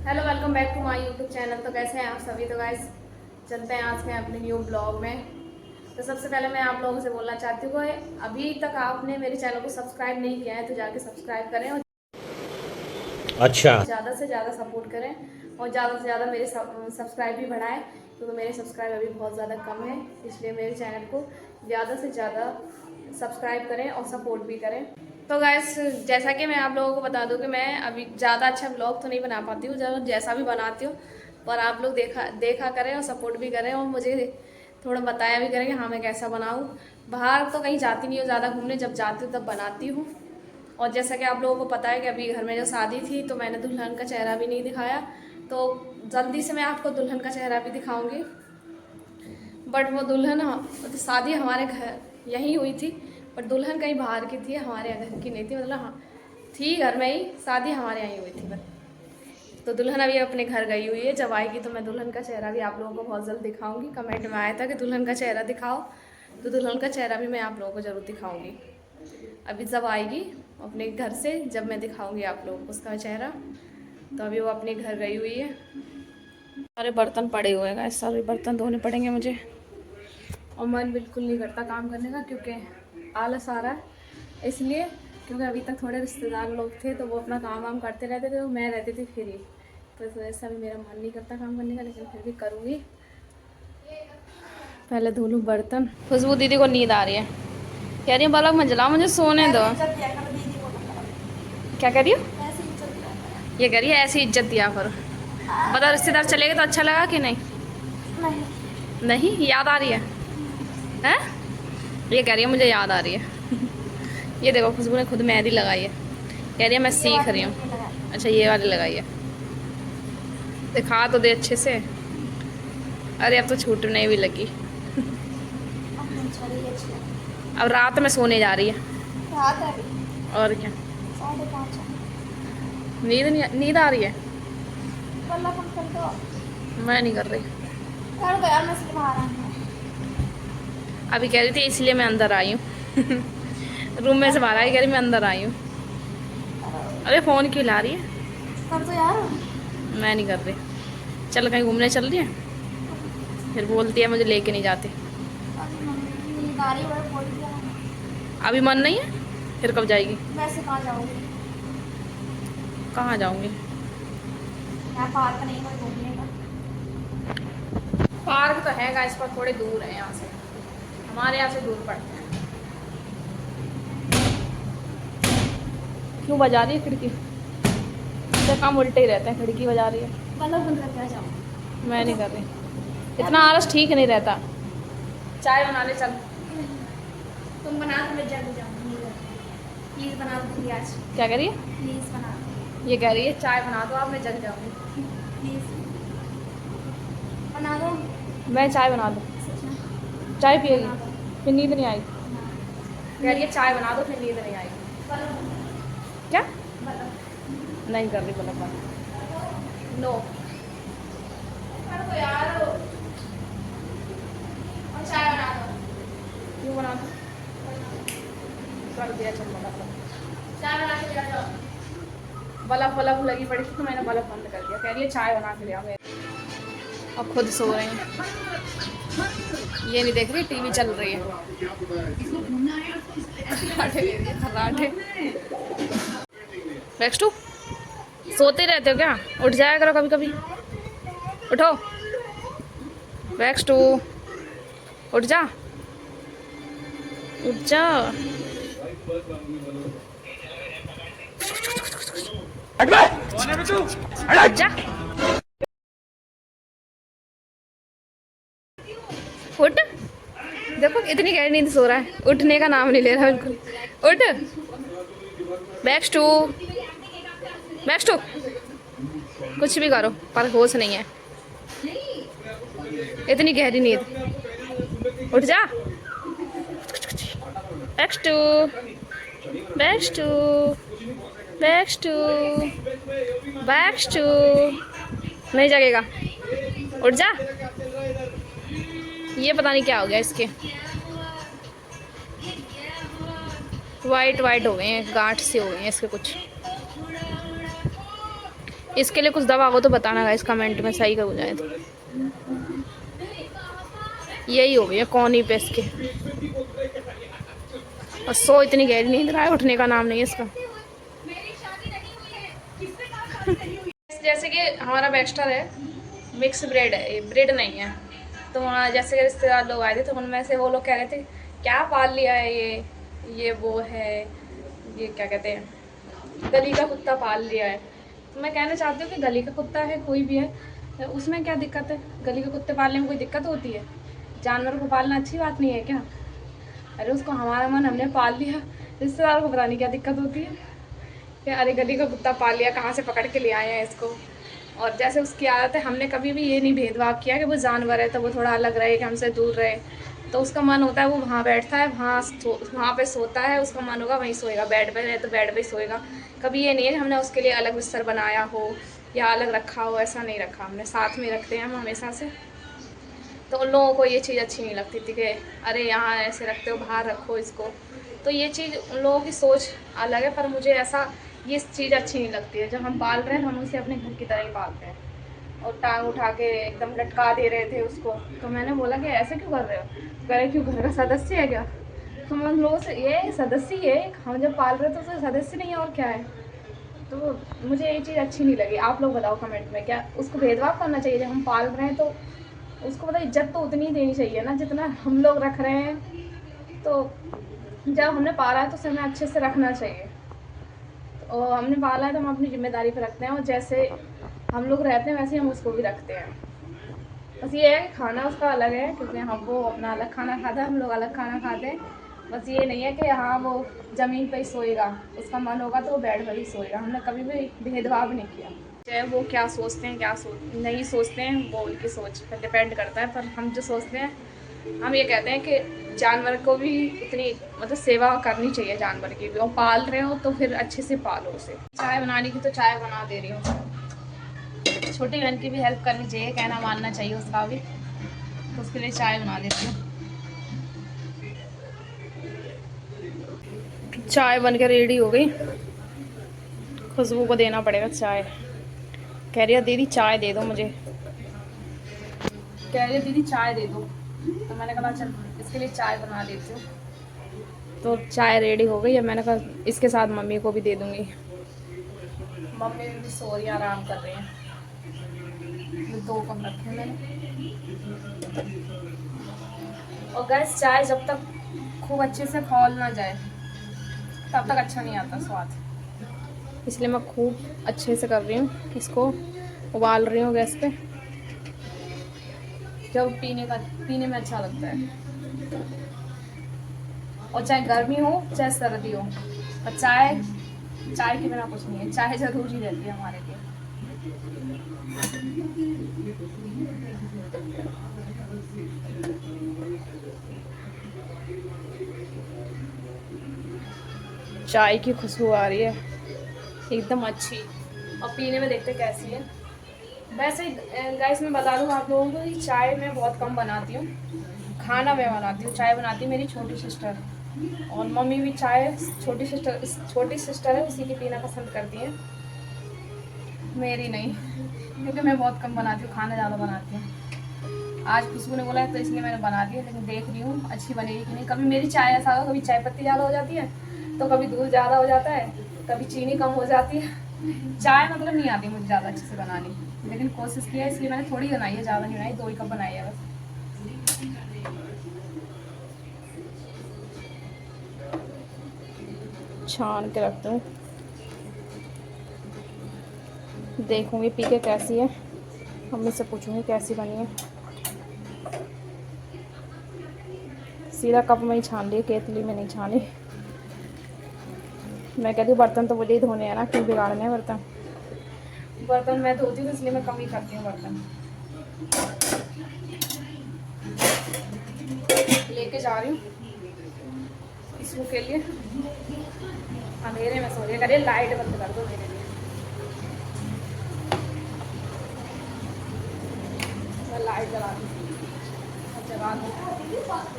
Hello, welcome back to my YouTube channel. तो कैसे हैं आप सभी। तो गाइस चलते हैं आज के अपने न्यू ब्लॉग में। तो सबसे पहले मैं आप लोगों से बोलना चाहती हूँ, अभी तक आपने मेरे चैनल को सब्सक्राइब नहीं किया है तो जाके सब्सक्राइब करें और अच्छा। ज़्यादा से ज़्यादा सपोर्ट करें और ज़्यादा से ज़्यादा मेरे सब्सक्राइब भी बढ़ाएं, क्योंकि मेरे सब्सक्राइब अभी बहुत ज़्यादा कम है। इसलिए मेरे चैनल को ज़्यादा से ज़्यादा सब्सक्राइब करें और सपोर्ट भी करें। तो गाइस, जैसा कि मैं आप लोगों को बता दूं कि मैं अभी ज़्यादा अच्छा ब्लॉग तो नहीं बना पाती हूँ, जैसा भी बनाती हूँ, पर आप लोग देखा करें और सपोर्ट भी करें और मुझे थोड़ा बताया भी करें कि हाँ मैं कैसा बनाऊँ। बाहर तो कहीं जाती नहीं हूँ ज़्यादा घूमने, जब जाती हूँ तब बनाती हूँ। और जैसा कि आप लोगों को पता है कि अभी घर में जो शादी थी तो मैंने दुल्हन का चेहरा भी नहीं दिखाया, तो जल्दी से मैं आपको दुल्हन का चेहरा भी दिखाऊंगी। बट वो दुल्हन तो शादी हमारे घर यहीं हुई थी, बट दुल्हन कहीं बाहर की थी, हमारे घर की नहीं थी। मतलब हाँ थी घर में ही, शादी हमारे यहीं हुई थी बस। तो दुल्हन अभी अपने घर गई हुई है, जब आएगी तो मैं दुल्हन का चेहरा भी आप लोगों को बहुत जल्द दिखाऊंगी। कमेंट में आया था कि दुल्हन का चेहरा दिखाओ, तो दुल्हन का चेहरा भी मैं आप लोगों को ज़रूर दिखाऊंगी। अभी जब आएगी अपने घर से, जब मैं दिखाऊंगी आप लोगों को उसका चेहरा। तो अभी वो अपने घर गई हुई है। सारे बर्तन पड़े हुए हैं, सारे बर्तन धोने पड़ेंगे मुझे, और मन बिल्कुल नहीं करता काम करने का, क्योंकि आलस आ रहा है। इसलिए क्योंकि अभी तक थोड़े रिश्तेदार लोग थे तो वो अपना काम वाम करते रहते थे, तो मैं रहती थी फ्री, तो इस वजह से अभी मेरा मन नहीं करता काम करने का, लेकिन फिर भी करूँगी। पहले धो लूँ बर्तन। खुशबू दीदी को नींद आ रही है, कह रही है बल्ब मत जलाओ, मुझे सोने दो। क्या कह रही हो? ये कह रही है ऐसी इज्जत दिया करो। बताओ, रिश्तेदार चले गए तो अच्छा लगा कि नहीं? नहीं याद आ रही है? हैं? ये कह रही है मुझे याद आ रही है। ये देखो, खुशबू ने खुद मेहंदी लगाई है, कह रही है मैं सीख रही हूँ। अच्छा, ये वाली लगाई है, दिखा तो दे अच्छे से। अरे अब तो छूटने भी लगी। अब रात में सोने जा रही है। और क्या, नींद आ रही है? मैं नहीं कर रही। अभी कह रही थी इसलिए मैं अंदर आई हूँ। रूम में से बाहर आई, कह रही मैं अंदर आई हूँ। अरे फ़ोन क्यों ला रही है? तो यार मैं नहीं कर रही। चल कहीं घूमने चल रही है, फिर बोलती है मुझे लेके नहीं जाते। अभी मन नहीं है, फिर कब जाएगी? वैसे कहाँ जाऊंगी? कहाँ जाऊंगी? मैं पार्क नहीं कोई घूमने का। पार्क तो है गाइस, पर थोड़े दूर है यहाँ से, हमारे यहाँ से दूर पड़ते हैं। क्यों बजा रही है खिड़की? तो काम उल्टे ही रहते हैं, खिड़की बजा रही है। बल्ब बंद करके आ जाऊँ। मैं नहीं कर रही, इतना आलस ठीक नहीं रहता। चाय बना ले चल। तुम बना तो मैं जल्दी जाऊँगी। प्लीज़ बना दो दीदी आज। क्या कह रही है? प्लीज़ बना दो। ये कह रही है चाय बना दो आप, मैं जग जाऊंगी। प्लीज़ बना दो। मैं चाय बना दूँ? सच में चाय पिएगी बना दो। फिर नींद नहीं आएगी? कह रही है चाय बना दो फिर नींद नहीं आएगी। बल्ब क्या? बल्ब नहीं कर रही बल्ब बंद। नो। कर दो यार, और चाय बना दो। क्यों बना दो? कर दिया, चल बल्ब बंद। चाय बना के ले आ जाओ। बल्ब लगी पड़ी थी तो मैंने बल्ब बंद कर दिया। कह रही है चाय बना के ले आओ मेरे। अब खुद सो रही हैं, ये नहीं देख रही टीवी चल रही है। खर्राटे। नेक्स्ट टू सोते रहते हो क्या? उठ जाया करो कभी कभी, उठो। नेक्स्ट टू उठ जा, उठ जा। उठ जा, उठ। देखो इतनी गहरी नींद सो रहा है, उठने का नाम नहीं ले रहा बिल्कुल। उठ, बैक्स टू, बैक्स टू। कुछ भी करो पर होश नहीं है, इतनी गहरी नींद। उठ जा, बैक्स टू, बैक्स टू, बैक्स टू, बैक्स टू। नहीं जगेगा, उठ जा। ये पता नहीं क्या हो गया इसके, वाइट वाइट हो गए हैं, गांठ से हो गए हैं इसके कुछ। इसके लिए कुछ दवा हो तो बताना गाइस कमेंट में, सही हो जाए तो। यही हो गया कौन ही पे इसके। और सो इतनी गहरी नींद रहा है, उठने का नाम नहीं है इसका। जैसे कि हमारा बैक्स्टर है, मिक्स ब्रेड है, ये ब्रेड नहीं है। तो वहाँ जैसे कि रिश्तेदार लोग आए थे तो उनमें से वो लोग कह रहे थे क्या पाल लिया है ये वो है, ये क्या कहते हैं, गली का कुत्ता पाल लिया है। तो मैं कहना चाहती हूँ कि गली का कुत्ता है कोई भी है, उसमें क्या दिक्कत है? गली के कुत्ते पालने में कोई दिक्कत होती है? जानवर को पालना अच्छी बात नहीं है क्या? अरे उसको हमारा मन हमने पाल लिया, रिश्तेदार को पता नहीं क्या दिक्कत होती है कि अरे गली का कुत्ता पाल लिया, कहाँ से पकड़ के ले आए हैं इसको। और जैसे उसकी आदत है, हमने कभी भी ये नहीं भेदभाव किया कि वो जानवर है तो वो थोड़ा अलग रहे, कि हमसे दूर रहे। तो उसका मन होता है वो वहाँ बैठता है, वहाँ पे सोता है, उसका मन होगा वहीं सोएगा, बेड पे रहे तो बेड पे ही सोएगा। कभी ये नहीं है कि हमने उसके लिए अलग बिस्तर बनाया हो या अलग रखा हो, ऐसा नहीं रखा हमने, साथ में रखते हैं हम हमेशा से। तो उन लोगों को ये चीज़ अच्छी नहीं लगती थी कि अरे यहाँ ऐसे रखते हो, बाहर रखो इसको। तो ये चीज़ उन लोगों की सोच अलग है, पर मुझे ऐसा ये चीज़ अच्छी नहीं लगती है। जब हम पाल रहे हैं तो हम उसे अपने घर की तरह ही पालते हैं। और टांग उठा के एकदम लटका दे रहे थे उसको, तो मैंने बोला कि ऐसे क्यों कर रहे हो? कह रहे क्यों, घर का सदस्य है क्या? तो हम लोगों से ये सदस्य ही है, हम जब पाल रहे थे तो सदस्य नहीं है और क्या है? तो मुझे ये चीज़ अच्छी नहीं लगी। आप लोग बताओ कमेंट में, क्या उसको भेदभाव करना चाहिए? जब हम पाल रहे हैं तो उसको मतलब इज्जत तो उतनी ही देनी चाहिए ना जितना हम लोग रख रहे हैं। तो जब हमने पाला है तो उसे हमें अच्छे से रखना चाहिए। और हमने पाला है तो हम अपनी जिम्मेदारी पर रखते हैं, और जैसे हम लोग रहते हैं वैसे ही हम उसको भी रखते हैं। बस ये है कि खाना उसका अलग है, क्योंकि हम वो अपना अलग खाना खाता है, हम लोग अलग खाना खाते हैं। बस ये नहीं है कि हाँ वो ज़मीन पे ही सोएगा, उसका मन होगा तो वो बेड पर ही सोएगा। हमने कभी भी भेदभाव नहीं किया। चाहे वो क्या सोचते हैं, क्या नहीं सोचते हैं, वो उनकी सोच पर डिपेंड करता है। पर हम जो सोचते हैं, हम ये कहते हैं कि जानवर को भी इतनी मतलब सेवा करनी चाहिए जानवर की भी, और पाल रहे हो तो फिर अच्छे से पालो उसे। चाय बनाने की तो चाय बना दे रही हूँ, छोटी बहन की भी हेल्प करनी चाहिए, कहना मानना चाहिए उसका भी, तो उसके लिए चाय बना देती हूँ। चाय बनकर रेडी हो गई, खुशबू को देना पड़ेगा चाय। कह रही है दीदी चाय दे दो मुझे, कह रही है दीदी चाय दे दो। तो मैंने कहा चल इसके लिए चाय बना देती हूँ। तो चाय रेडी हो गई है, मैंने कहा इसके साथ मम्मी को भी दे दूँगी। मम्मी भी सो रही, आराम कर रही हैं। 2 कप रखे हैं मैंने। और गैस चाय जब तक खूब अच्छे से खौल ना जाए तब तक अच्छा नहीं आता स्वाद, इसलिए मैं खूब अच्छे से कर रही हूँ, इसको उबाल रही हूँ गैस पे, जब पीने में अच्छा लगता है। और चाहे गर्मी हो चाहे सर्दी हो, और चाय के बिना कुछ नहीं है, चाय ज़रूरी रहती है हमारे लिए। चाय की खुशबू आ रही है एकदम अच्छी, और पीने में देखते कैसी है। वैसे गाइस मैं बता दूँ आप लोगों को कि चाय मैं बहुत कम बनाती हूँ, खाना मैं बनाती हूँ, चाय बनाती है मेरी छोटी सिस्टर। और मम्मी भी चाय छोटी सिस्टर है, उसी की पीना पसंद करती है, मेरी नहीं, क्योंकि मैं बहुत कम बनाती हूँ, खाना ज़्यादा बनाती हूँ। आज खुशबू ने बोला है तो इसलिए मैंने बना दी है, लेकिन देख रही हूँ अच्छी बनेगी कि नहीं। कभी मेरी चाय ऐसा होगा, कभी चाय पत्ती ज़्यादा हो जाती है, तो कभी दूध ज़्यादा हो जाता है, कभी चीनी कम हो जाती है। चाय मतलब नहीं आती मुझे ज़्यादा अच्छे से बनानी, लेकिन कोशिश की है, इसलिए मैंने थोड़ी बनाई है, ज़्यादा नहीं बनाई, 2 ही कप बनाई है बस। छान के रखती हूँ, देखूँगी पी के कैसी है, मम्मी से पूछूँगी कैसी बनी है। सीधा कप में ही छान ली, केतली में नहीं छानी। मैं कहती हूँ बर्तन तो मुझे ही धोने हैं ना, क्यों बिगाड़ने हैं बर्तन मैं धोती हूँ, इसलिए मैं कम ही करती हूँ बर्तन। लेके जा रही हूँ इसको के लिए, अंधेरे में सो रही है, लाइट बंद कर दो मेरे लिए। मैं लाइट जला दूँ,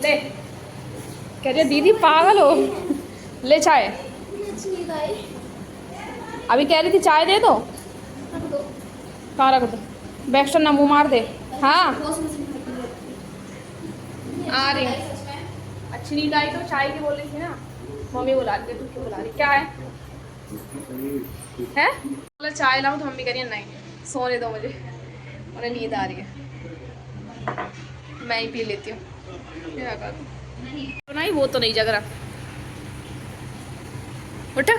ले कह रही दीदी पागल हो, ले चाय। अभी कह रही थी चाय दे दो। कहाँ रख दो बैक्स्टर ना मुँह मार दे। हाँ आ रही हूँ। अच्छी नींद आई तो चाय की बोल रही थी ना, मम्मी बुला रही है, तू क्यों बुला रही, क्या है बोला चाय लाऊं तो मम्मी कह रही है नहीं सोने दो मुझे, उन्हें नींद आ रही है, मैं ही पी लेती हूँ, क्या करूँ। नहीं वो तो नहीं जग रहा, उठ,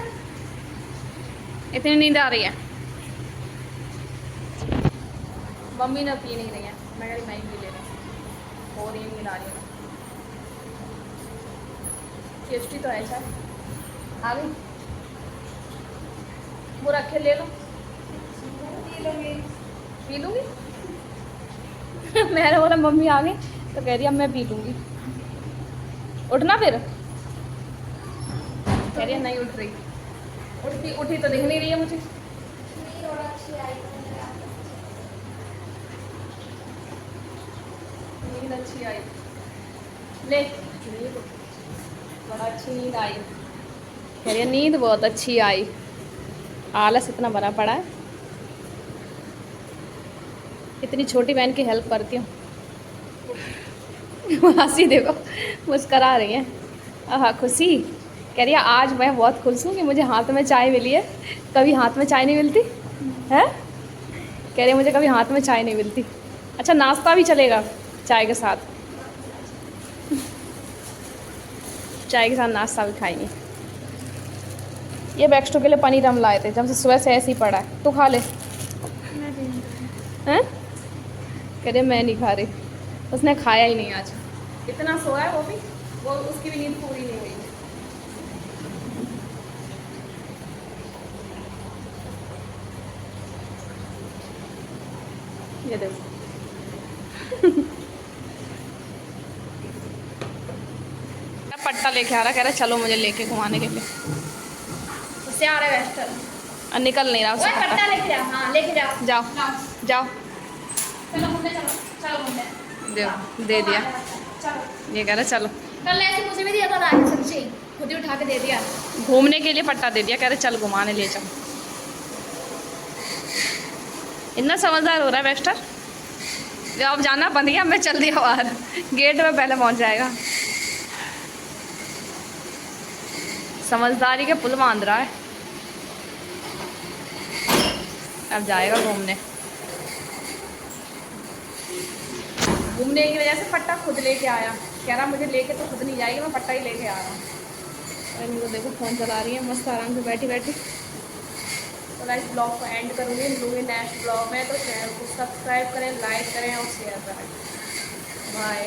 इतनी नींद आ रही है। मम्मी ना पी नहीं रही है, मैं कह रही मैं ही पी ले रही हूँ, हो रही है नींद आ रही है। टेस्टी तो है चाय, आ गई वो रखे ले लो, पी लूँगी मैंने बोला मम्मी आ गई तो कह रही अब मैं पी लूँगी, उठना फिर, कह रही है नहीं उठ रही, उठती उठी तो दिख नहीं रही है मुझे। नींद अच्छी आई, ले बड़ा अच्छी नींद आई, कह रही है नींद बहुत अच्छी आई, आलस इतना भरा पड़ा है। इतनी छोटी बहन की हेल्प करती हूँ हंसी देखो मुस्करा रही है। हाँ खुशी कह रही है आज मैं बहुत खुश हूँ कि मुझे हाथ में चाय मिली है, कभी हाथ में चाय नहीं मिलती है, कह रही है मुझे कभी हाथ में चाय नहीं मिलती। अच्छा नाश्ता भी चलेगा चाय के साथ, चाय के साथ नाश्ता भी खाएंगे। ये बैक्स्टो के लिए पनीर हम लाए थे, जब से सुबह से ऐसे ही पड़ा है, तू खा ले। हैं कह रहे मैं नहीं खा रही, उसने खाया ही नहीं आज, इतना सोया है वो भी, वो उसकी भी नींद पूरी नहीं हुई। ये देखो पट्टा लेके आ रहा, कह रहा चलो मुझे लेके घुमाने के लिए, उससे आ रहा है वेस्टर्न। और निकल नहीं रहा उससे पट्टा पट्टा। लेके जाओ, हाँ लेके जाओ। जाओ जाओ चलो घूमने, चलो घूमने। दे दिया, चलो ये कह रहा चलो, कल ऐसे मुझे भी दिया था राज सच्ची, खुद ही उठा के दे दिया। घूमने के लिए पट्टा दे दिया, कह रहे चल घुमाने ले चल। इतना समझदार हो रहा है वेस्टर, अब जाना बंद गया, मैं चल दिया बाहर, गेट में पहले पहुंच जाएगा, समझदारी के पुल बांध रहा है। अब जाएगा घूमने, घूमने की वजह से पट्टा खुद लेके आया, कह रहा मुझे लेके तो खुद नहीं जाएगी, मैं पट्टा ही लेके आ रहा हूँ। और इनको देखो फ़ोन चला रही है मस्त आराम से बैठी बैठी। तो लाइक ब्लॉग को एंड करूँगी, मिलूँगी नेक्स्ट ब्लॉग में, तो चैनल को सब्सक्राइब करें, लाइक करें और शेयर करें। बाय।